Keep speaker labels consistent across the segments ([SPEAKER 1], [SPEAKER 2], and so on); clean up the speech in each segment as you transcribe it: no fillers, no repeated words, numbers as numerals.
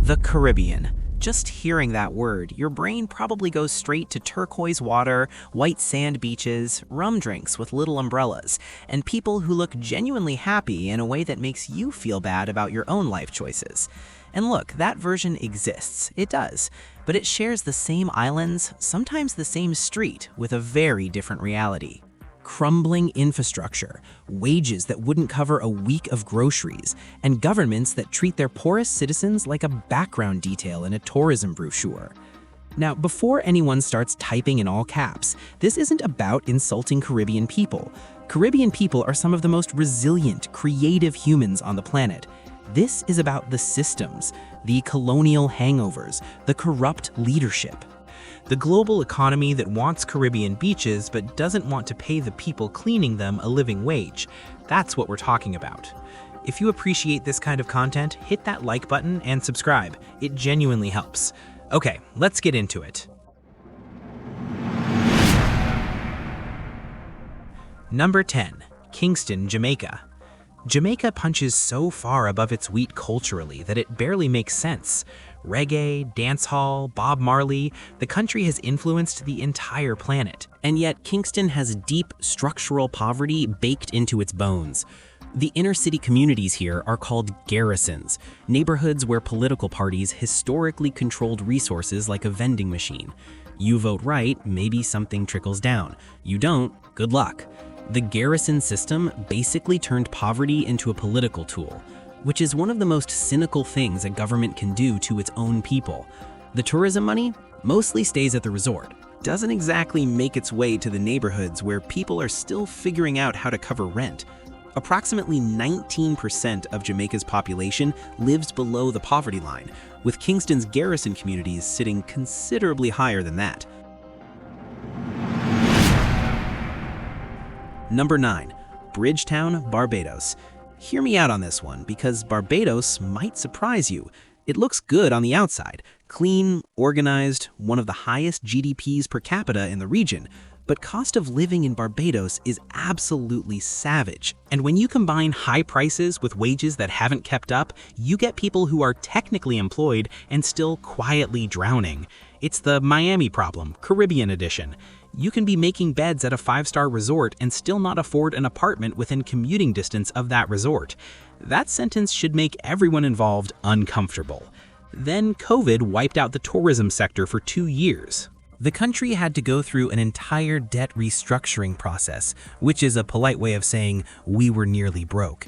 [SPEAKER 1] The Caribbean. Just hearing that word, your brain probably goes straight to turquoise water, white sand beaches, rum drinks with little umbrellas, and people who look genuinely happy in a way that makes you feel bad about your own life choices. And look, that version exists. It does. But it shares the same islands, sometimes the same street, with a very different reality. Crumbling infrastructure, wages that wouldn't cover a week of groceries, and governments that treat their poorest citizens like a background detail in a tourism brochure. Now, before anyone starts typing in all caps, this isn't about insulting Caribbean people. Caribbean people are some of the most resilient, creative humans on the planet. This is about the systems, the colonial hangovers, the corrupt leadership. The global economy that wants Caribbean beaches but doesn't want to pay the people cleaning them a living wage. That's what we're talking about. If you appreciate this kind of content, hit that like button and subscribe. It genuinely helps. Okay, let's get into it. Number 10. Kingston, Jamaica. Jamaica punches so far above its weight culturally that it barely makes sense. Reggae, dancehall, Bob Marley, the country has influenced the entire planet. And yet, Kingston has deep structural poverty baked into its bones. The inner city communities here are called garrisons, neighborhoods where political parties historically controlled resources like a vending machine. You vote right, maybe something trickles down. You don't, good luck. The garrison system basically turned poverty into a political tool, which is one of the most cynical things a government can do to its own people. The tourism money mostly stays at the resort. Doesn't exactly make its way to the neighborhoods where people are still figuring out how to cover rent. Approximately 19% of Jamaica's population lives below the poverty line, with Kingston's garrison communities sitting considerably higher than that. Number 9. Bridgetown, Barbados. Hear me out on this one, because Barbados might surprise you. It looks good on the outside, clean, organized, one of the highest GDPs per capita in the region. But cost of living in Barbados is absolutely savage. And when you combine high prices with wages that haven't kept up, you get people who are technically employed and still quietly drowning. It's the Miami problem, Caribbean edition. You can be making beds at a 5-star resort and still not afford an apartment within commuting distance of that resort. That sentence should make everyone involved uncomfortable. Then COVID wiped out the tourism sector for 2 years. The country had to go through an entire debt restructuring process, which is a polite way of saying we were nearly broke.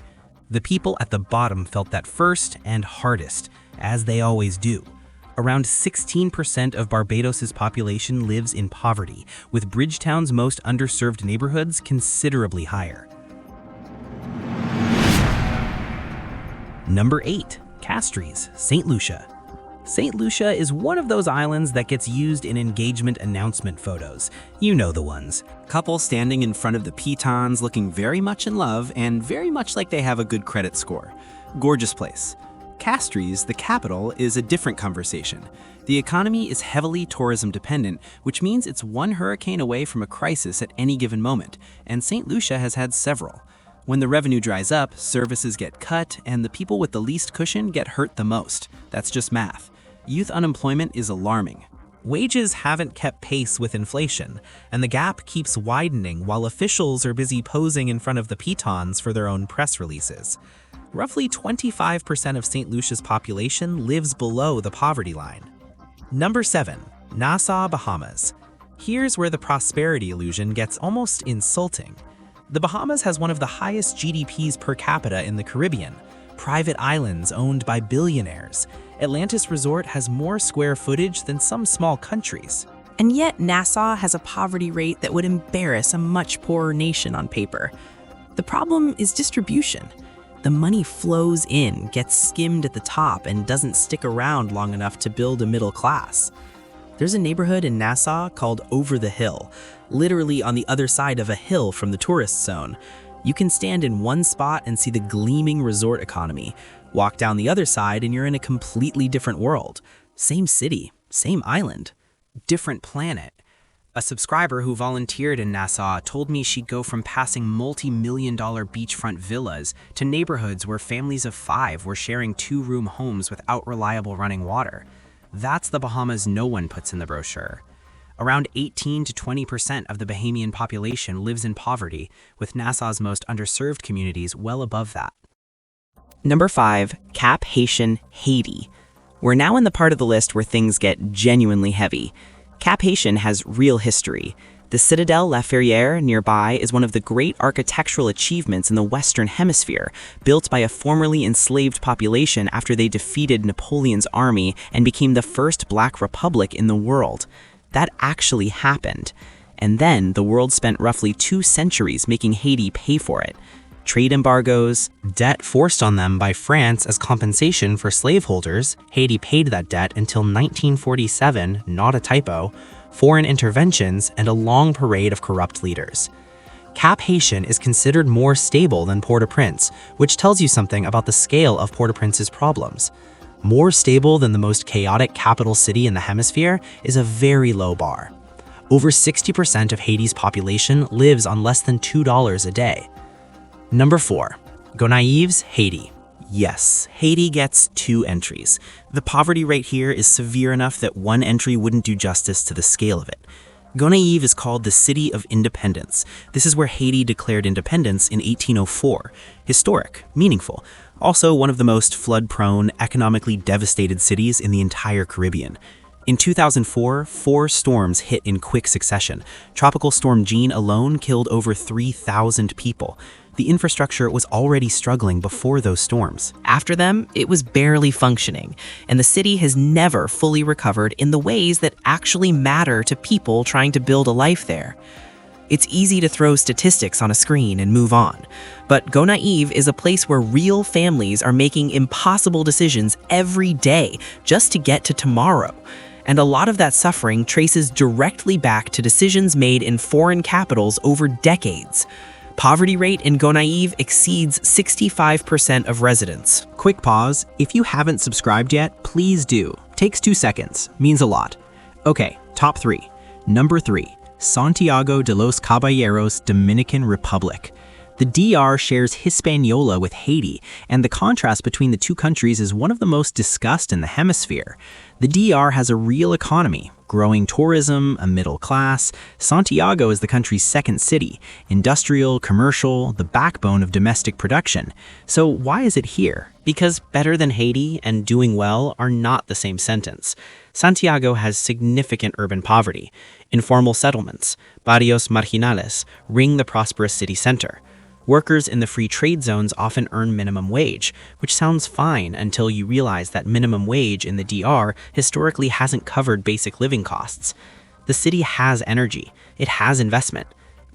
[SPEAKER 1] The people at the bottom felt that first and hardest, as they always do. Around 16% of Barbados's population lives in poverty, with Bridgetown's most underserved neighborhoods considerably higher. Number 8. Castries, St. Lucia. St. Lucia is one of those islands that gets used in engagement announcement photos. You know the ones. Couple standing in front of the pitons looking very much in love and very much like they have a good credit score. Gorgeous place. Castries, the capital, is a different conversation. The economy is heavily tourism dependent, which means it's one hurricane away from a crisis at any given moment, and St. Lucia has had several. When the revenue dries up, services get cut, and the people with the least cushion get hurt the most. That's just math. Youth unemployment is alarming. Wages haven't kept pace with inflation, and the gap keeps widening while officials are busy posing in front of the pitons for their own press releases. Roughly 25% of St. Lucia's population lives below the poverty line. Number 7. Nassau, Bahamas. Here's where the prosperity illusion gets almost insulting. The Bahamas has one of the highest GDPs per capita in the Caribbean. Private islands owned by billionaires. Atlantis Resort has more square footage than some small countries.
[SPEAKER 2] And yet Nassau has a poverty rate that would embarrass a much poorer nation on paper. The problem is distribution. The money flows in, gets skimmed at the top, and doesn't stick around long enough to build a middle class. There's a neighborhood in Nassau called Over the Hill, literally on the other side of a hill from the tourist zone. You can stand in one spot and see the gleaming resort economy. Walk down the other side and you're in a completely different world. Same city, same island, different planet.
[SPEAKER 1] A subscriber who volunteered in Nassau told me she'd go from passing multi-million-dollar beachfront villas to neighborhoods where families of 5 were sharing 2-room homes without reliable running water. That's the Bahamas no one puts in the brochure. Around 18 to 20% of the Bahamian population lives in poverty, with Nassau's most underserved communities well above that.
[SPEAKER 2] Number 5, Cap Haitian, Haiti. We're now in the part of the list where things get genuinely heavy. Cap Haitian has real history. The Citadelle La Ferrière nearby is one of the great architectural achievements in the Western Hemisphere, built by a formerly enslaved population after they defeated Napoleon's army and became the first Black republic in the world. That actually happened. And then the world spent roughly 2 centuries making Haiti pay for it. Trade embargoes,
[SPEAKER 1] debt forced on them by France as compensation for slaveholders. Haiti paid that debt until 1947, not a typo, foreign interventions, and a long parade of corrupt leaders. Cap Haitian is considered more stable than Port-au-Prince, which tells you something about the scale of Port-au-Prince's problems. More stable than the most chaotic capital city in the hemisphere is a very low bar. Over 60% of Haiti's population lives on less than $2 a day. Number 4, Gonaives, Haiti. Yes, Haiti gets 2 entries. The poverty rate here is severe enough that one entry wouldn't do justice to the scale of it. Gonaives is called the City of Independence. This is where Haiti declared independence in 1804. Historic, meaningful. Also one of the most flood-prone, economically devastated cities in the entire Caribbean. In 2004, 4 storms hit in quick succession. Tropical Storm Jeanne alone killed over 3,000 people. The infrastructure was already struggling before those storms.
[SPEAKER 2] After them, it was barely functioning, and the city has never fully recovered in the ways that actually matter to people trying to build a life there. It's easy to throw statistics on a screen and move on, but Gonaives is a place where real families are making impossible decisions every day just to get to tomorrow. And a lot of that suffering traces directly back to decisions made in foreign capitals over decades. Poverty rate in Gonaives exceeds 65% of residents.
[SPEAKER 1] Quick pause. If you haven't subscribed yet, please do. Takes 2 seconds. Means a lot. Okay, top 3. Number 3, Santiago de los Caballeros, Dominican Republic. The DR shares Hispaniola with Haiti, and the contrast between the two countries is one of the most discussed in the hemisphere. The DR has a real economy, growing tourism, a middle class. Santiago is the country's second city, industrial, commercial, the backbone of domestic production. So why is it here? Because better than Haiti and doing well are not the same sentence. Santiago has significant urban poverty. Informal settlements, barrios marginales, ring the prosperous city center. Workers in the free trade zones often earn minimum wage, which sounds fine until you realize that minimum wage in the DR historically hasn't covered basic living costs. The city has energy, it has investment,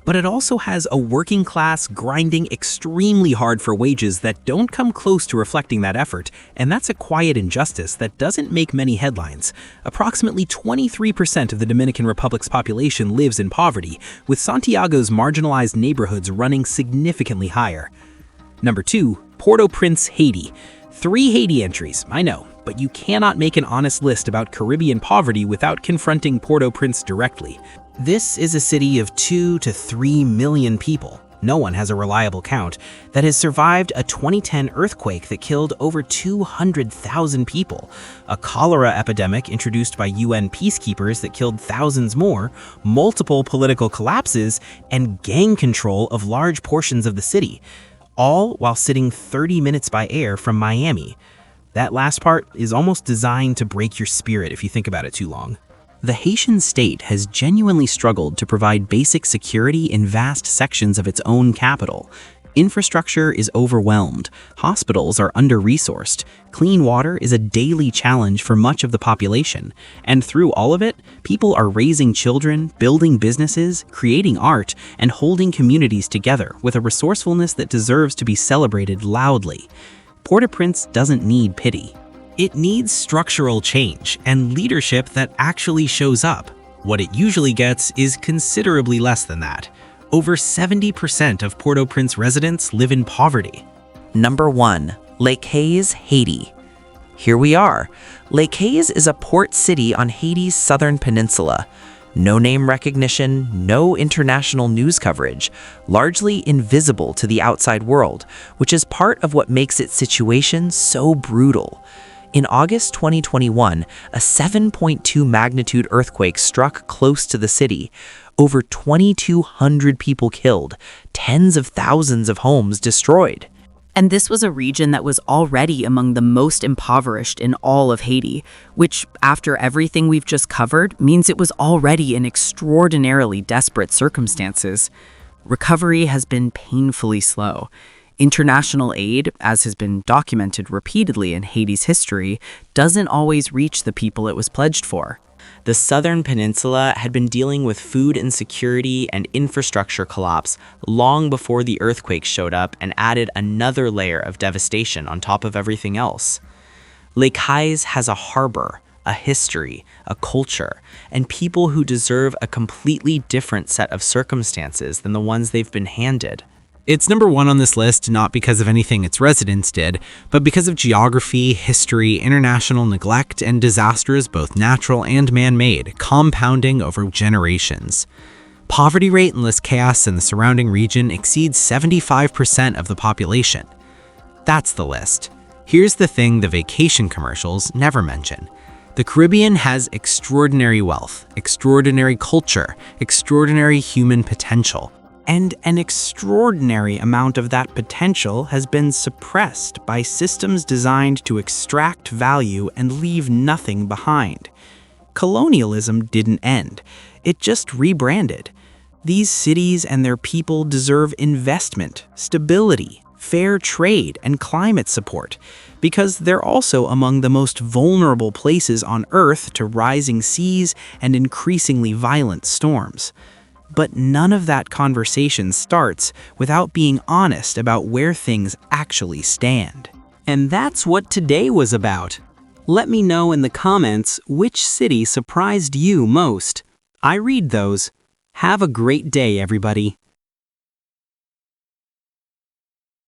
[SPEAKER 1] but it also has a working class grinding extremely hard for wages that don't come close to reflecting that effort, and that's a quiet injustice that doesn't make many headlines. Approximately 23% of the Dominican Republic's population lives in poverty, with Santiago's marginalized neighborhoods running significantly higher. Number 2, Port-au-Prince, Haiti. 3 Haiti entries, I know, but you cannot make an honest list about Caribbean poverty without confronting Port-au-Prince directly. This is a city of 2 to 3 million people, no one has a reliable count, that has survived a 2010 earthquake that killed over 200,000 people, a cholera epidemic introduced by UN peacekeepers that killed thousands more, multiple political collapses, and gang control of large portions of the city, all while sitting 30 minutes by air from Miami. That last part is almost designed to break your spirit if you think about it too long. The Haitian state has genuinely struggled to provide basic security in vast sections of its own capital. Infrastructure is overwhelmed, hospitals are under-resourced, clean water is a daily challenge for much of the population, and through all of it, people are raising children, building businesses, creating art, and holding communities together with a resourcefulness that deserves to be celebrated loudly. Port-au-Prince doesn't need pity. It needs structural change and leadership that actually shows up. What it usually gets is considerably less than that. Over 70% of Port-au-Prince residents live in poverty.
[SPEAKER 2] Number 1, Les Cayes, Haiti. Here we are. Les Cayes is a port city on Haiti's southern peninsula. No name recognition, no international news coverage, largely invisible to the outside world, which is part of what makes its situation so brutal. In August 2021, a 7.2 magnitude earthquake struck close to the city. Over 2,200 people killed, tens of thousands of homes destroyed.
[SPEAKER 3] And this was a region that was already among the most impoverished in all of Haiti, which, after everything we've just covered, means it was already in extraordinarily desperate circumstances. Recovery has been painfully slow. International aid, as has been documented repeatedly in Haiti's history, doesn't always reach the people it was pledged for.
[SPEAKER 1] The southern peninsula had been dealing with food insecurity and infrastructure collapse long before the earthquake showed up and added another layer of devastation on top of everything else. Lake Hayes has a harbor, a history, a culture, and people who deserve a completely different set of circumstances than the ones they've been handed. It's number one on this list not because of anything its residents did, but because of geography, history, international neglect, and disasters both natural and man-made, compounding over generations. Poverty rate in Las Caillas and the surrounding region exceeds 75% of the population. That's the list. Here's the thing the vacation commercials never mention. The Caribbean has extraordinary wealth, extraordinary culture, extraordinary human potential. And an extraordinary amount of that potential has been suppressed by systems designed to extract value and leave nothing behind. Colonialism didn't end. It just rebranded. These cities and their people deserve investment, stability, fair trade, and climate support, because they're also among the most vulnerable places on Earth to rising seas and increasingly violent storms. But none of that conversation starts without being honest about where things actually stand. And that's what today was about. Let me know in the comments which city surprised you most. I read those. Have a great day, everybody.